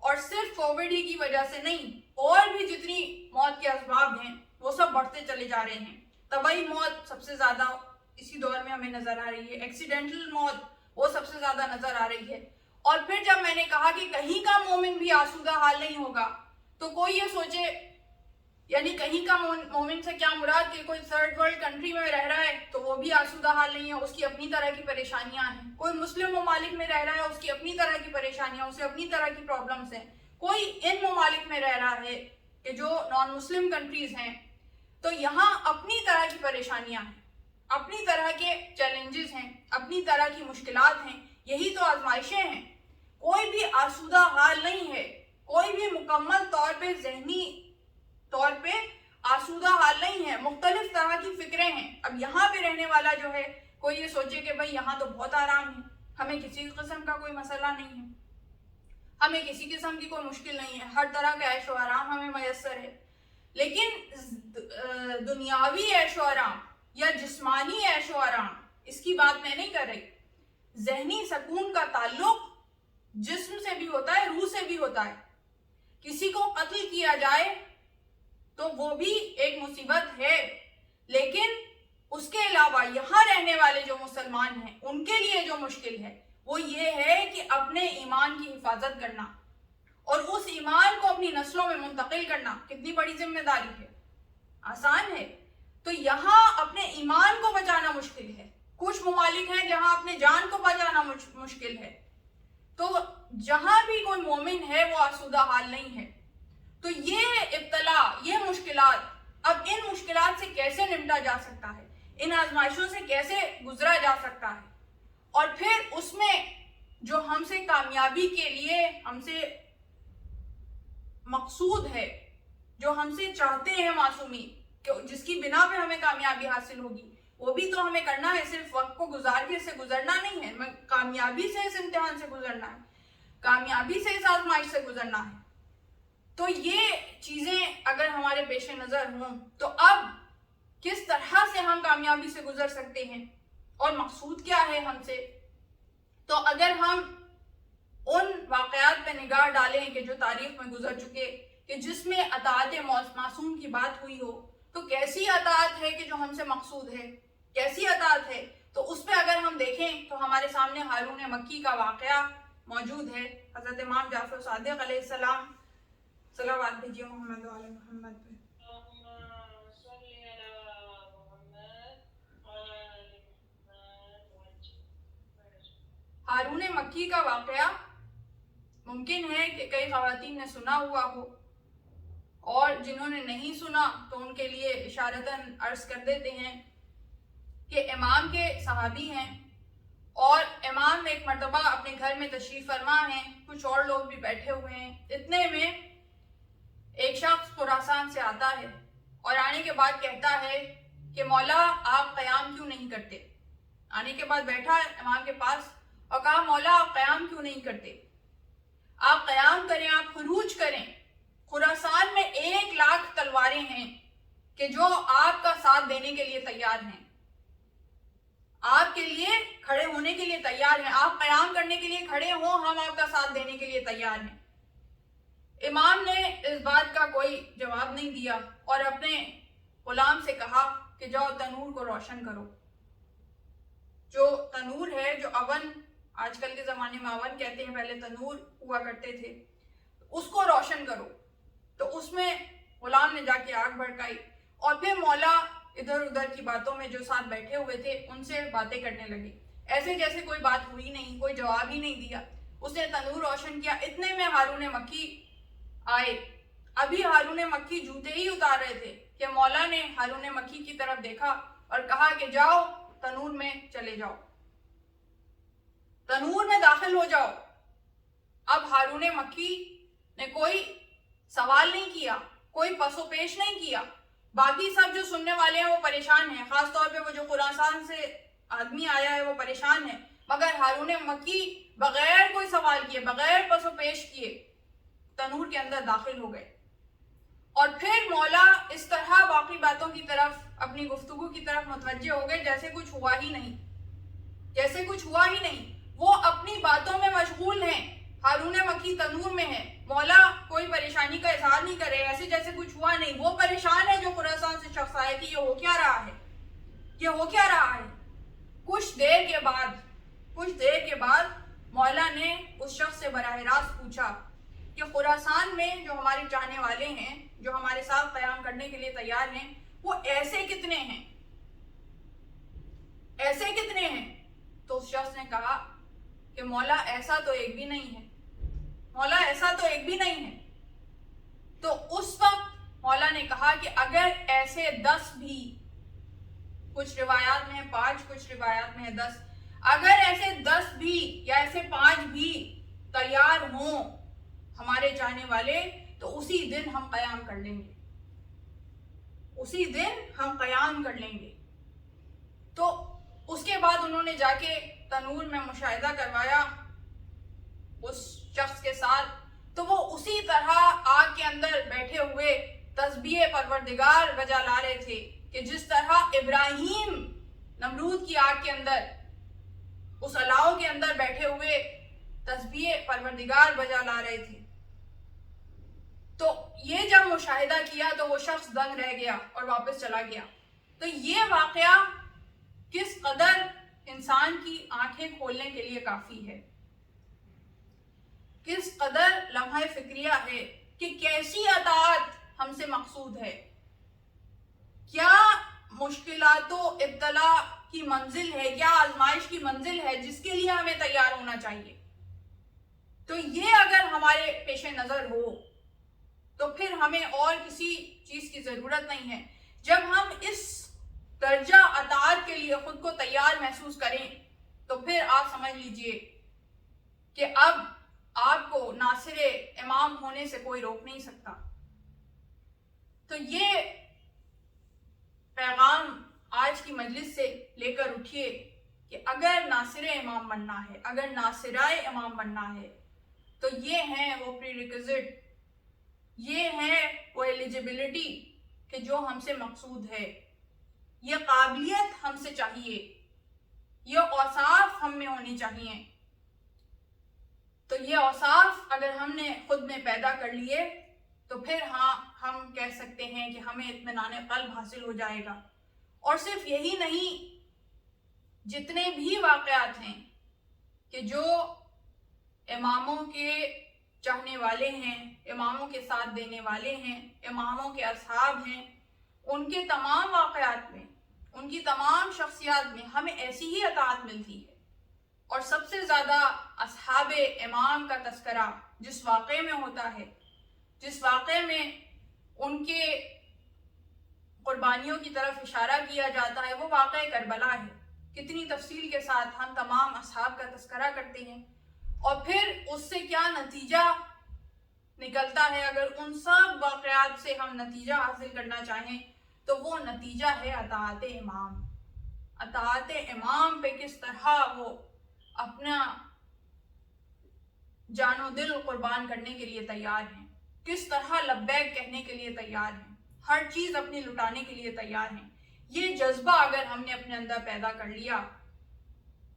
اور صرف کووڈ ہی کی وجہ سے نہیں، اور بھی جتنی موت کے اسباب ہیں وہ سب بڑھتے چلے جا رہے ہیں۔ طبعی موت سب سے زیادہ اسی دور میں ہمیں نظر آ رہی ہے، ایکسیڈنٹل موت وہ سب سے زیادہ نظر آ رہی ہے۔ اور پھر جب میں نے کہا کہ کہیں کا مومن بھی آسودہ حال نہیں ہوگا، تو کوئی یہ سوچے یعنی کہیں کا مومن سے کیا مراد کہ کوئی تھرڈ ورلڈ کنٹری میں رہ رہا ہے تو وہ بھی آسودہ حال نہیں ہے، اس کی اپنی طرح کی پریشانیاں ہیں۔ کوئی مسلم ممالک میں رہ رہا ہے، اس کی اپنی طرح کی پریشانیاں، اسے اپنی طرح کی پرابلمز ہیں۔ کوئی ان ممالک میں رہ رہا ہے کہ جو نان مسلم کنٹریز ہیں، تو یہاں اپنی طرح کی پریشانیاں ہیں، اپنی طرح کے چیلنجز ہیں، اپنی طرح کی مشکلات ہیں، یہی تو آزمائشیں ہیں۔ کوئی بھی آسودہ حال نہیں ہے، کوئی بھی مکمل طور پہ ذہنی طور پہ آسودہ حال نہیں ہے، مختلف طرح کی فکریں ہیں۔ اب یہاں پہ رہنے والا جو ہے کوئی یہ سوچے کہ بھئی یہاں تو بہت آرام ہے، ہمیں کسی قسم کا کوئی مسئلہ نہیں ہے، ہمیں کسی قسم کی کوئی مشکل نہیں ہے، ہر طرح کا عیش و آرام ہمیں میسر ہے۔ لیکن دنیاوی عیش و آرام یا جسمانی عیش و آرام اس کی بات میں نہیں کر رہی۔ ذہنی سکون کا تعلق جسم سے بھی ہوتا ہے، روح سے بھی ہوتا ہے۔ کسی کو قتل کیا جائے تو وہ بھی ایک مصیبت ہے، لیکن اس کے علاوہ یہاں رہنے والے جو مسلمان ہیں ان کے لیے جو مشکل ہے وہ یہ ہے کہ اپنے ایمان کی حفاظت کرنا اور اس ایمان کو اپنی نسلوں میں منتقل کرنا کتنی بڑی ذمہ داری ہے۔ آسان ہے؟ تو یہاں اپنے ایمان کو بچانا مشکل ہے۔ کچھ ممالک ہیں جہاں اپنے جان کو بچانا مشکل ہے۔ تو جہاں بھی کوئی مومن ہے وہ آسودہ حال نہیں ہے۔ تو یہ ابتلا، یہ مشکلات، اب ان مشکلات سے کیسے نمٹا جا سکتا ہے، ان آزمائشوں سے کیسے گزرا جا سکتا ہے، اور پھر اس میں جو ہم سے کامیابی کے لیے ہم سے مقصود ہے، جو ہم سے چاہتے ہیں معصومین کہ جس کی بنا پہ ہمیں کامیابی حاصل ہوگی، وہ بھی تو ہمیں کرنا ہے۔ صرف وقت کو گزار کے سے گزرنا نہیں ہے، کامیابی سے اس امتحان سے گزرنا ہے، کامیابی سے اس آزمائش سے گزرنا ہے۔ تو یہ چیزیں اگر ہمارے پیش نظر ہوں تو اب کس طرح سے ہم کامیابی سے گزر سکتے ہیں اور مقصود کیا ہے ہم سے، تو اگر ہم ان واقعات پہ نگاہ ڈالیں کہ جو تاریخ میں گزر چکے، کہ جس میں اطاعت معصوم کی بات ہوئی ہو، تو کیسی اطاعت ہے کہ جو ہم سے مقصود ہے، کیسی اطاعت ہے، تو اس پہ اگر ہم دیکھیں تو ہمارے سامنے ہارون مکی کا واقعہ موجود ہے۔ حضرت امام جعفر صادق علیہ السلام، صلوات بھیجیے محمد و علی محمد پہ۔ ہارون مکی کا واقعہ ممکن ہے کہ کئی خواتین نے سنا ہوا ہو، اور جنہوں نے نہیں سنا تو ان کے لیے اشارتاً عرض کر دیتے ہیں کہ امام کے صحابی ہیں، اور امام ایک مرتبہ اپنے گھر میں تشریف فرما ہیں، کچھ اور لوگ بھی بیٹھے ہوئے ہیں، اتنے میں ایک شخص خراسان سے آتا ہے اور آنے کے بعد کہتا ہے کہ مولا آپ قیام کیوں نہیں کرتے۔ آنے کے بعد بیٹھا ہے امام کے پاس اور کہا مولا آپ قیام کیوں نہیں کرتے، آپ قیام کریں، آپ خروج کریں۔ خراسان میں 1 لاکھ تلواریں ہیں کہ جو آپ کا ساتھ دینے کے لیے تیار ہیں، آپ کے لیے کھڑے ہونے کے لیے تیار ہیں، آپ قیام کرنے کے لیے کھڑے ہوں، ہم آپ کا ساتھ دینے کے لیے تیار ہیں۔ امام نے اس بات کا کوئی جواب نہیں دیا اور اپنے غلام سے کہا کہ جاؤ تنور کو روشن کرو۔ جو تنور ہے، جو اون آج کل کے زمانے میں اون کہتے ہیں، پہلے تنور ہوا کرتے تھے، اس کو روشن کرو. تو اس میں غلام نے جا کے آگ بھڑکائی اور پھر مولا ادھر ادھر کی باتوں میں جو ساتھ بیٹھے ہوئے تھے ان سے باتیں کرنے لگے، ایسے جیسے کوئی بات ہوئی نہیں، کوئی جواب ہی نہیں دیا. اس نے تنور روشن کیا، اتنے میں ہارون مکی آئے. ابھی ہارون مکی جوتے ہی اتار رہے تھے کہ مولا نے ہارون مکی کی طرف دیکھا اور کہا کہ جاؤ تنور میں چلے جاؤ، تنور میں داخل ہو جاؤ. اب ہارون مکی نے کوئی سوال نہیں کیا، کوئی پس و پیش نہیں کیا. باقی سب جو سننے والے ہیں وہ پریشان ہیں، خاص طور پہ وہ جو خراسان سے آدمی آیا ہے وہ پریشان ہے، مگر ہارون مکی بغیر کوئی سوال کیے، بغیر پس و پیش کیے تنور کے اندر داخل ہو گئے. اور پھر مولا اس طرح باقی باتوں کی طرف، اپنی گفتگو کی طرف متوجہ ہو گئے جیسے کچھ ہوا ہی نہیں، جیسے کچھ ہوا ہی نہیں. وہ اپنی باتوں میں مشغول ہیں، ہارون مکی تنور میں ہے، مولا کوئی پریشانی کا اظہار نہیں کرے، ایسے جیسے کچھ ہوا نہیں. وہ پریشان ہے جو خراسان سے شخص آئے کہ یہ ہو کیا رہا ہے، یہ ہو کیا رہا ہے. کچھ دیر کے بعد مولا نے اس شخص سے براہ راست پوچھا کہ خراسان میں جو ہمارے چاہنے والے ہیں، جو ہمارے ساتھ قیام کرنے کے لیے تیار ہیں، وہ ایسے کتنے ہیں، ایسے کتنے ہیں؟ تو اس شخص نے کہا کہ مولا ایسا تو ایک بھی نہیں ہے، مولا ایسا تو ایک بھی نہیں ہے. تو اس وقت مولا نے کہا کہ اگر ایسے 10 بھی، کچھ روایات میں 5، کچھ روایات میں 10، اگر ایسے 10 بھی یا ایسے 5 بھی تیار ہوں ہمارے چاہنے والے، تو اسی دن ہم قیام کر لیں گے، اسی دن ہم قیام کر لیں گے. تو اس کے بعد انہوں نے جا کے تنور میں مشاہدہ کروایا اس شخص کے ساتھ، تو وہ اسی طرح آگ کے اندر بیٹھے ہوئے تسبیح پروردگار بجا لا رہے تھے کہ جس طرح ابراہیم نمرود کی آگ کے اندر، اس الاؤ کے اندر بیٹھے ہوئے تسبیح پروردگار بجا لا رہے تھے. تو یہ جب مشاہدہ کیا تو وہ شخص دنگ رہ گیا اور واپس چلا گیا. تو یہ واقعہ کس قدر انسان کی آنکھیں کھولنے کے لیے کافی ہے، کس قدر لمحہ فکریہ ہے کہ کیسی اطاعت ہم سے مقصود ہے، کیا مشکلات و ابتلا کی منزل ہے، کیا آزمائش کی منزل ہے جس کے لیے ہمیں تیار ہونا چاہیے. تو یہ اگر ہمارے پیش نظر ہو تو پھر ہمیں اور کسی چیز کی ضرورت نہیں ہے. جب ہم اس درجہ اطاعت کے لیے خود کو تیار محسوس کریں تو پھر آپ سمجھ لیجئے کہ اب آپ کو ناصر امام ہونے سے کوئی روک نہیں سکتا. تو یہ پیغام آج کی مجلس سے لے کر اٹھیے کہ اگر ناصر امام بننا ہے، اگر ناصرائے امام بننا ہے، تو یہ ہیں وہ پری ریکوزٹ، یہ ہے وہ ایلیجیبلٹی کہ جو ہم سے مقصود ہے، یہ قابلیت ہم سے چاہیے، یہ اوصاف ہم میں ہونی چاہیے. تو یہ اوصاف اگر ہم نے خود میں پیدا کر لیے تو پھر ہاں ہم کہہ سکتے ہیں کہ ہمیں اطمینان قلب حاصل ہو جائے گا. اور صرف یہی نہیں، جتنے بھی واقعات ہیں کہ جو اماموں کے چاہنے والے ہیں، اماموں کے ساتھ دینے والے ہیں، اماموں کے اصحاب ہیں، ان کے تمام واقعات میں، ان کی تمام شخصیات میں ہمیں ایسی ہی اطاعت ملتی ہے. اور سب سے زیادہ اصحاب امام کا تذکرہ جس واقعے میں ہوتا ہے، جس واقعے میں ان کے قربانیوں کی طرف اشارہ کیا جاتا ہے، وہ واقعہ کربلا ہے. کتنی تفصیل کے ساتھ ہم تمام اصحاب کا تذکرہ کرتے ہیں، اور پھر اس سے کیا نتیجہ نکلتا ہے. اگر ان سب واقعات سے ہم نتیجہ حاصل کرنا چاہیں تو وہ نتیجہ ہے اطاعت امام. اطاعت امام پہ کس طرح وہ اپنا جان و دل قربان کرنے کے لیے تیار ہیں، کس طرح لبیک کہنے کے لیے تیار ہیں، ہر چیز اپنی لٹانے کے لیے تیار ہیں. یہ جذبہ اگر ہم نے اپنے اندر پیدا کر لیا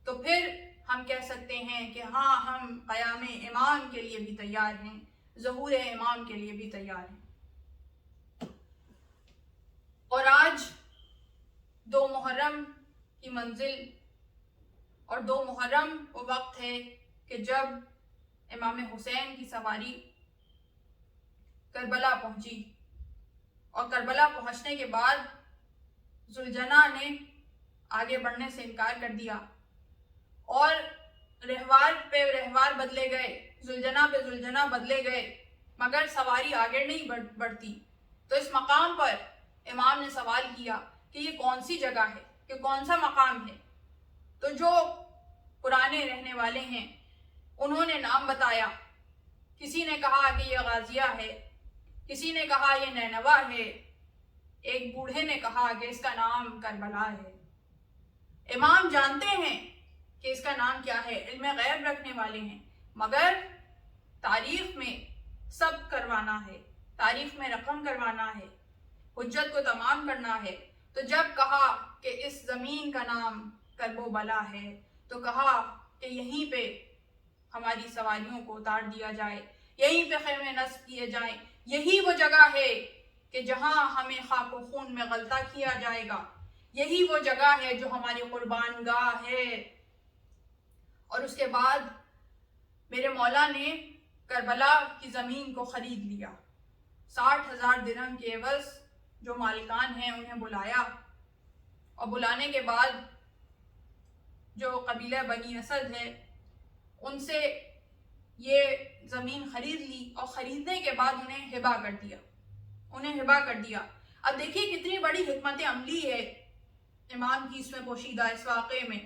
تو پھر ہم کہہ سکتے ہیں کہ ہاں ہم قیام امام کے لیے بھی تیار ہیں، ظہور امام کے لیے بھی تیار ہیں. اور آج 2 محرم کی منزل اور 2 محرم وہ وقت ہے کہ جب امام حسین کی سواری کربلا پہنچی، اور کربلا پہنچنے کے بعد ذوالجناح نے آگے بڑھنے سے انکار کر دیا، اور رہوار پہ رہوار بدلے گئے، ذوالجناح پہ ذوالجناح بدلے گئے، مگر سواری آگے نہیں بڑھتی۔ تو اس مقام پر امام نے سوال کیا کہ یہ کون سی جگہ ہے، کہ کون سا مقام ہے؟ تو جو پرانے رہنے والے ہیں انہوں نے نام بتایا، کسی نے کہا کہ یہ غازیہ ہے، کسی نے کہا یہ نینوا ہے، ایک بوڑھے نے کہا کہ اس کا نام کربلا ہے۔ امام جانتے ہیں کہ اس کا نام کیا ہے، علم غیب رکھنے والے ہیں، مگر تاریخ میں ثبت کروانا ہے، تاریخ میں رقم کروانا ہے، حجت کو تمام کرنا ہے۔ تو جب کہا کہ اس زمین کا نام کرب و بلا ہے، تو کہا کہ یہیں پہ ہماری سواریوں کو اتار دیا جائے، یہیں پہ خیمے نصب کیے جائیں، یہی وہ جگہ ہے کہ جہاں ہمیں خاک و خون میں غلطہ کیا جائے گا، یہی وہ جگہ ہے جو ہماری قربان گاہ ہے۔ اور اس کے بعد میرے مولا نے کربلا کی زمین کو خرید لیا، 60,000 درہم کے عوض جو مالکان ہیں انہیں بلایا، اور بلانے کے بعد جو قبیلہ بنی اسد ہے ان سے یہ زمین خرید لی، اور خریدنے کے بعد انہیں ہبہ کر دیا۔ اب دیکھیے کتنی بڑی حکمت عملی ہے امام کی اس میں پوشیدہ اس واقعے میں،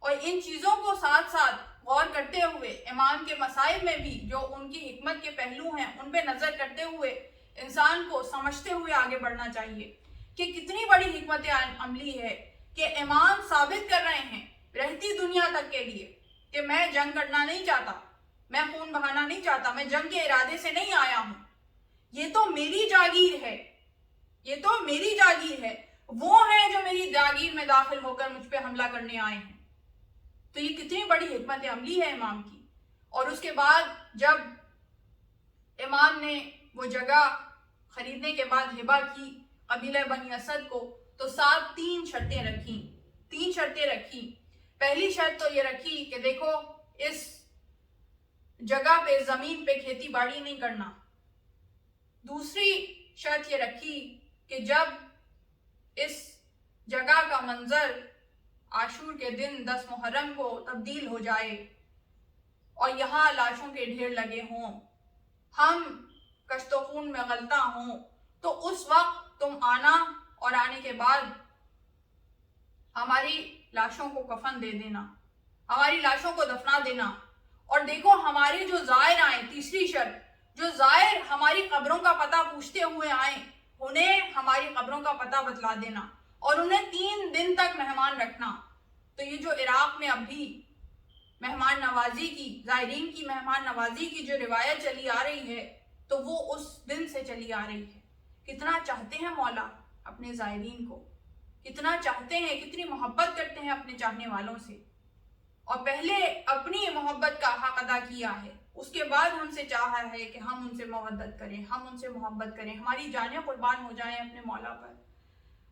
اور ان چیزوں کو ساتھ ساتھ غور کرتے ہوئے امام کے مسائل میں بھی جو ان کی حکمت کے پہلو ہیں ان پہ نظر کرتے ہوئے انسان کو سمجھتے ہوئے آگے بڑھنا چاہیے کہ کتنی بڑی حکمت عملی ہے کہ امام ثابت کر رہے ہیں رہتی دنیا تک کے لیے کہ میں جنگ کرنا نہیں چاہتا، میں خون بہانا نہیں چاہتا، میں جنگ کے ارادے سے نہیں آیا ہوں، یہ تو میری جاگیر ہے، یہ تو میری جاگیر ہے، وہ ہیں جو میری جاگیر میں داخل ہو کر مجھ پہ حملہ کرنے آئے ہیں۔ تو یہ کتنی بڑی حکمت عملی ہے امام کی۔ اور اس کے بعد جب امام نے وہ جگہ خریدنے کے بعد ہبہ کی قبیلہ بنی اسد کو، تو ساتھ 3 شرطیں رکھی۔ پہلی شرط تو یہ رکھی کہ دیکھو اس جگہ پہ زمین پہ کھیتی باڑی نہیں کرنا۔ دوسری شرط یہ رکھی کہ جب اس جگہ کا منظر عاشور کے دن 10 محرم کو تبدیل ہو جائے اور یہاں لاشوں کے ڈھیر لگے ہوں، ہم کشت و خون میں غلطہ ہوں، تو اس وقت تم آنا اور آنے کے بعد ہماری لاشوں کو کفن دے دینا، ہماری لاشوں کو دفنا دینا۔ اور دیکھو ہمارے جو زائر آئیں، تیسری شرط، جو زائر ہماری قبروں کا پتہ پوچھتے ہوئے آئیں انہیں ہماری قبروں کا پتہ بتلا دینا، اور انہیں 3 دن تک مہمان رکھنا۔ تو یہ جو عراق میں اب بھی مہمان نوازی کی، زائرین کی مہمان نوازی کی جو روایت چلی آ رہی ہے، تو وہ اس دن سے چلی آ رہی ہے۔ کتنا چاہتے ہیں مولا اپنے زائرین کو، کتنا چاہتے ہیں، کتنی محبت کرتے ہیں اپنے چاہنے والوں سے، اور پہلے اپنی محبت کا حق ادا کیا ہے، اس کے بعد ہم سے چاہا ہے کہ ہم ان سے مودت کریں، ہم ان سے محبت کریں، ہماری جانیں قربان ہو جائیں اپنے مولا پر۔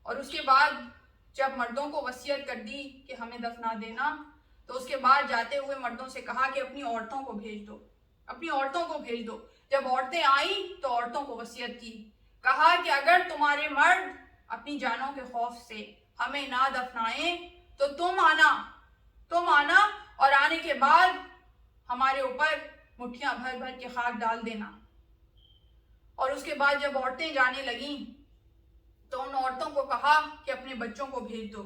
اور اس کے بعد جب مردوں کو وصیت کر دی کہ ہمیں دفنا دینا، تو اس کے بعد جاتے ہوئے مردوں سے کہا کہ اپنی عورتوں کو بھیج دو۔ جب عورتیں آئیں تو عورتوں کو وصیت کی، کہا کہ اگر تمہارے مرد اپنی جانوں کے خوف سے ہمیں نہ دفنائیں تو تم آنا اور آنے کے بعد ہمارے اوپر مٹھیاں بھر بھر کے خاک ڈال دینا۔ اور اس کے بعد جب عورتیں جانے لگیں تو ان عورتوں کو کہا کہ اپنے بچوں کو بھیج دو۔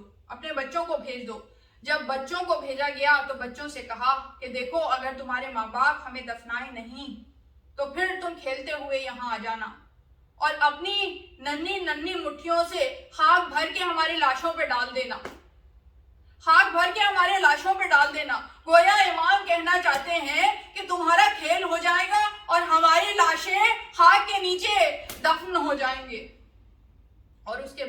جب بچوں کو بھیجا گیا تو بچوں سے کہا کہ دیکھو اگر تمہارے ماں باپ ہمیں دفنائے نہیں تو پھر تم کھیلتے ہوئے یہاں آ جانا اور اپنی ننھی مٹھیوں سے خاک بھر کے ہماری لاشوں پہ ڈال دینا۔ گویا امام کہنا چاہتے ہیں کہ تمہارا کھیل ہو جائے گا اور ہماری لاشیں خاک کے نیچے دفن ہو جائیں گے۔ اور اس کے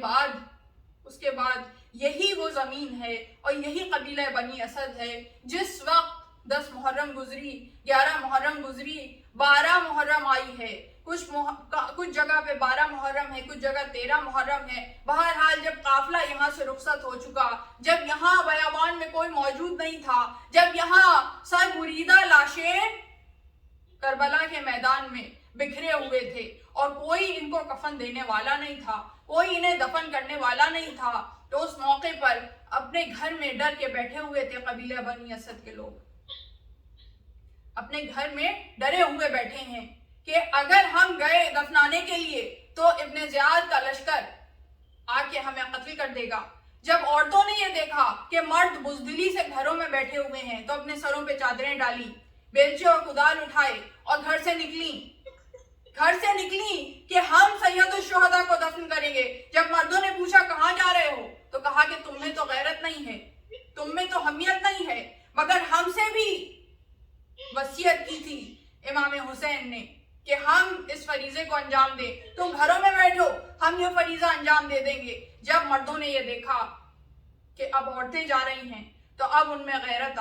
بعد یہی وہ زمین ہے اور یہی قبیلہ بنی اسد ہے جس وقت 10 محرم گزری، 11 محرم گزری، 12 محرم آئی ہے، کچھ جگہ پہ 12 محرم ہے، کچھ جگہ 13 محرم ہے. بہرحال جب قافلہ یہاں سے رخصت ہو چکا، جب یہاں بیابان میں کوئی موجود نہیں تھا، جب یہاں سر بریدہ لاشیں کربلا کے میدان میں بکھرے ہوئے تھے اور کوئی ان کو کفن دینے والا نہیں تھا، کوئی انہیں دفن کرنے والا نہیں تھا، تو اس موقع پر اپنے گھر میں ڈر کے بیٹھے ہوئے تھے قبیلہ بنی اسد کے لوگ. اپنے گھر میں ڈرے ہوئے بیٹھے ہیں کہ اگر ہم گئے دفنانے کے لیے تو ابن زیاد کا لشکر آ کے ہمیں قتل کر دے گا. جب عورتوں نے یہ دیکھا کہ مرد بزدلی سے گھروں میں بیٹھے ہوئے ہیں تو اپنے سروں پہ چادریں ڈالی، بیلچے اور کدال اٹھائے اور گھر سے نکلی کہ ہم سید الشہداء کو دفن کریں گے. جب مردوں نے پوچھا کہاں جا رہے ہو تو کہا کہ تم میں تو غیرت نہیں ہے، تم میں تو حمیت نہیں ہے، مگر ہم سے بھی وصیت کی تھی امام حسین نے کہ ہم اس فریضے کو انجام دیں، تم گھروں میں بیٹھو، ہم یہ فریضہ انجام دے دیں گے. جب مردوں نے یہ دیکھا کہ اب عورتیں جا رہی ہیں تو اب ان میں غیرت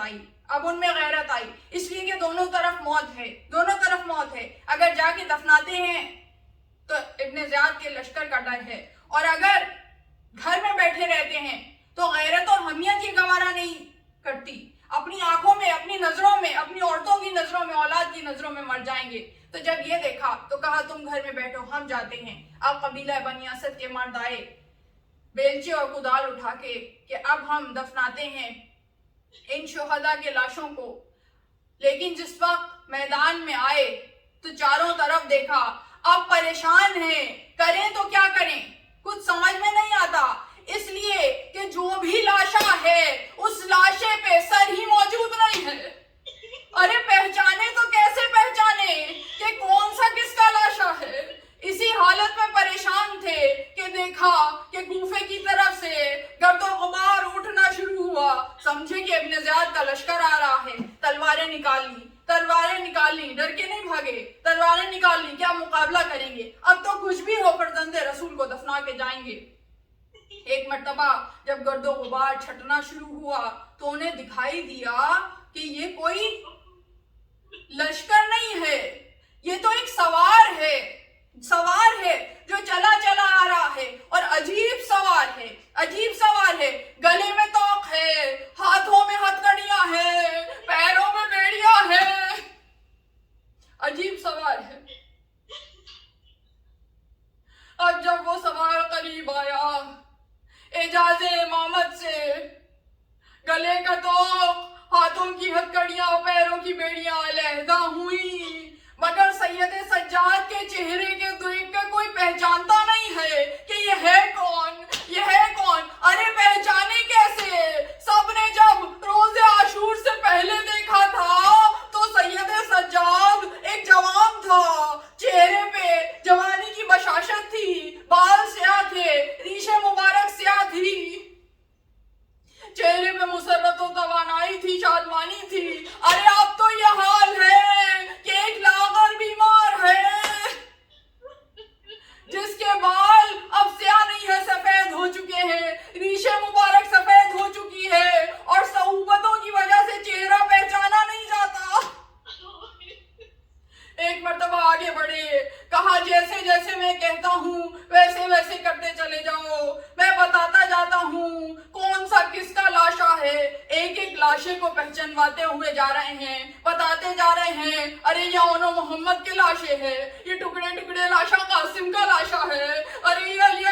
آئی، اس لیے کہ دونوں طرف موت ہے. اگر جا کے دفناتے ہیں تو ابن زیاد کے لشکر کا ڈر ہے، اور اگر گھر میں بیٹھے رہتے ہیں تو غیرت اور حمیت یہ گوارا نہیں کرتی، اپنی آنکھوں میں، اپنی نظروں میں، اپنی عورتوں کی نظروں میں، اولاد کی نظروں میں مر جائیں گے. تو جب یہ دیکھا تو کہا تم گھر میں بیٹھو، ہم جاتے ہیں. اب قبیلہ بنی اسد کے مرد آئے بیلچے اور کدال اٹھا کے کہ اب ہم دفناتے ہیں ان شہداء کے لاشوں کو. لیکن جس وقت میدان میں آئے تو چاروں طرف دیکھا، اب پریشان ہیں، کریں تو کیا کریں، کچھ سمجھ میں نہیں آتا، اس لیے کہ جو بھی لاشا ہے اس لاشے پہ سر ہی موجود نہیں ہے. ارے پہچانے تو کیسے پہچانے کہ کون سا کس کا لاشا ہے. اسی حالت میں پریشان تھے کہ دیکھا کہ کوفے کی طرف سے گرد و غبار اٹھنا شروع ہوا. سمجھے کہ ابن زیاد کا لشکر آ رہا ہے، تلواریں نکال لی، ڈر کے نہیں بھاگے، تلواریں نکال لی، کیا مقابلہ کریں گے، اب تو کچھ بھی ہو فرزند رسول کو دفنا کے جائیں گے. ایک مرتبہ جب گرد و غبار چھٹنا شروع ہوا تو انہیں دکھائی دیا کہ یہ کوئی لشکر نہیں ہے، یہ تو ایک سوار ہے جو چلا آ رہا ہے، اور عجیب سوار ہے. گلے میں توق ہے، ہاتھوں میں ہتھکڑیاں ہیں، پیروں میں بیڑیاں ہیں، عجیب سوار ہے. اب جب وہ سوار قریب آیا، اعجاز امامت سے گلے کا توق، ہاتھوں کی ہتھکڑیاں، پیروں کی بیڑیاں علیحدہ ہوئی، مگر سید سجاد کے چہرے کے دیکھ کے کوئی پہچانتا نہیں ہے کہ یہ ہے کون. ارے پہچانے کیسے؟ سب نے جب روز عاشور سے پہلے دیکھا تھا تو سید سجاد ایک جوان تھا، چہرے پہ جوانی کی بشاشت تھی، بال سیاہ تھے، ریشیں مبارک سیاہ تھی، چہرے پہ مسرت و توانائی تھی، شادمانی تھی. ارے اب تو یہ حال ہے کہ ایک لاغر بیمار ہے جس کے بال اب سیاہ نہیں ہے، سفید ہو چکے ہیں، ریشیں مبارک سفید ہو چکی ہے، اور صعوبتوں کی وجہ سے چہرہ پہچانا نہیں جاتا. ایک مرتبہ آگے بڑھے، کہا جیسے جیسے میں کہتا ہوں ویسے ویسے کرتے چلے جاؤ، میں بتاتا جاتا ہوں کون سا کس کا لاشا ہے. ایک ایک لاشے کو پہچانواتے ہوئے جا رہے ہیں، بتاتے جا رہے ہیں، ارے یہ اونو محمد کے لاشے ہے، یہ ٹکڑے ٹکڑے لاشا قاسم کا لاشا ہے، ارے یہ علی